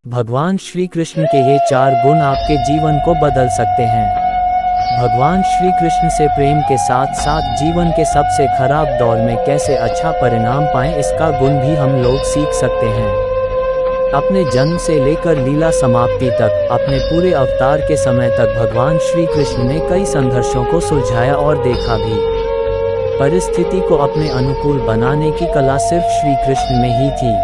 भगवान श्री कृष्ण के ये 4 गुण आपके जीवन को बदल सकते हैं। भगवान श्री कृष्ण से प्रेम के साथ साथ जीवन के सबसे खराब दौर में कैसे अच्छा परिणाम पाएं, इसका गुण भी हम लोग सीख सकते हैं। अपने जन्म से लेकर लीला समाप्ति तक, अपने पूरे अवतार के समय तक भगवान श्री कृष्ण ने कई संघर्षों को सुलझाया और देखा भी। परिस्थिति को अपने अनुकूल बनाने की कला सिर्फ श्री कृष्ण में ही थी।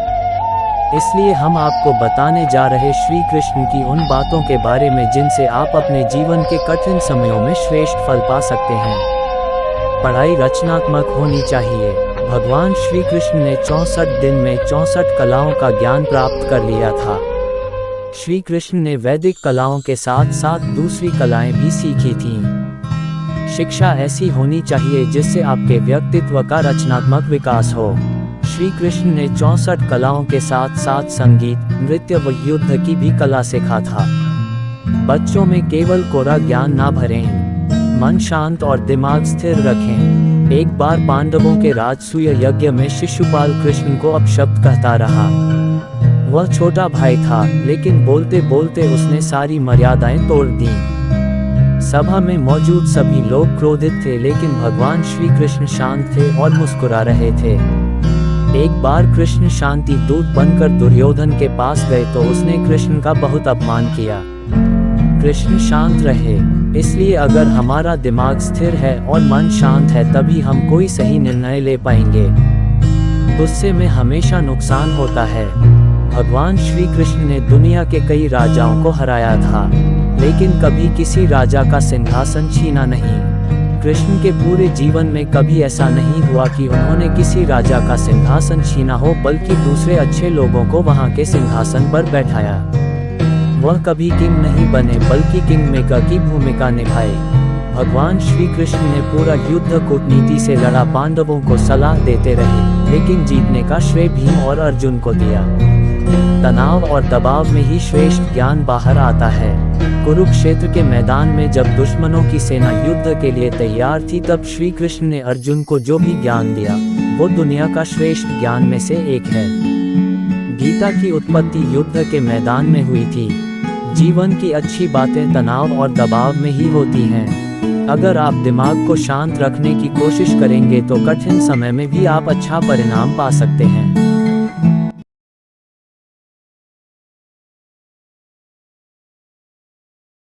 इसलिए हम आपको बताने जा रहे श्री कृष्ण की उन बातों के बारे में जिनसे आप अपने जीवन के कठिन समयों में श्रेष्ठ फल पा सकते हैं। पढ़ाई रचनात्मक होनी चाहिए। भगवान श्री कृष्ण ने 64 दिन में 64 कलाओं का ज्ञान प्राप्त कर लिया था। श्री कृष्ण ने वैदिक कलाओं के साथ साथ दूसरी कलाएं भी सीखी थीं। शिक्षा ऐसी होनी चाहिए जिससे आपके व्यक्तित्व का रचनात्मक विकास हो। श्री कृष्ण ने 64 कलाओं के साथ साथ संगीत, नृत्य व युद्ध की भी कला सीखा था। बच्चों में केवल कोरा ज्ञान ना भरें, मन शांत और दिमाग स्थिर रखें। एक बार पांडवों के राजसूय यज्ञ में शिशुपाल कृष्ण को अपशब्द कहता रहा। वह छोटा भाई था, लेकिन बोलते बोलते उसने सारी मर्यादाएं तोड़ दी। सभा में मौजूद सभी लोग क्रोधित थे, लेकिन भगवान श्री कृष्ण शांत थे और मुस्कुरा रहे थे। एक बार कृष्ण शांति दूत बनकर दुर्योधन के पास गए तो उसने कृष्ण का बहुत अपमान किया। कृष्ण शांत रहे। इसलिए अगर हमारा दिमाग स्थिर है और मन शांत है तभी हम कोई सही निर्णय ले पाएंगे। गुस्से में हमेशा नुकसान होता है। भगवान श्री कृष्ण ने दुनिया के कई राजाओं को हराया था, लेकिन कभी किसी राजा का सिंहासन छीना नहीं। कृष्ण के पूरे जीवन में कभी ऐसा नहीं हुआ कि उन्होंने किसी राजा का सिंहासन छीना हो, बल्कि दूसरे अच्छे लोगों को वहां के सिंहासन पर बैठाया। वह कभी किंग नहीं बने, बल्कि किंग मेकर की भूमिका निभाई। भगवान श्री कृष्ण ने पूरा युद्ध कूटनीति से लड़ा, पांडवों को सलाह देते रहे, लेकिन जीतने का श्रेय भीम और अर्जुन को दिया। तनाव और दबाव में ही श्रेष्ठ ज्ञान बाहर आता है। कुरुक्षेत्र के मैदान में जब दुश्मनों की सेना युद्ध के लिए तैयार थी, तब श्री कृष्ण ने अर्जुन को जो भी ज्ञान दिया वो दुनिया का श्रेष्ठ ज्ञान में से एक है। गीता की उत्पत्ति युद्ध के मैदान में हुई थी। जीवन की अच्छी बातें तनाव और दबाव में ही होती हैं। अगर आप दिमाग को शांत रखने की कोशिश करेंगे तो कठिन समय में भी आप अच्छा परिणाम पा सकते हैं।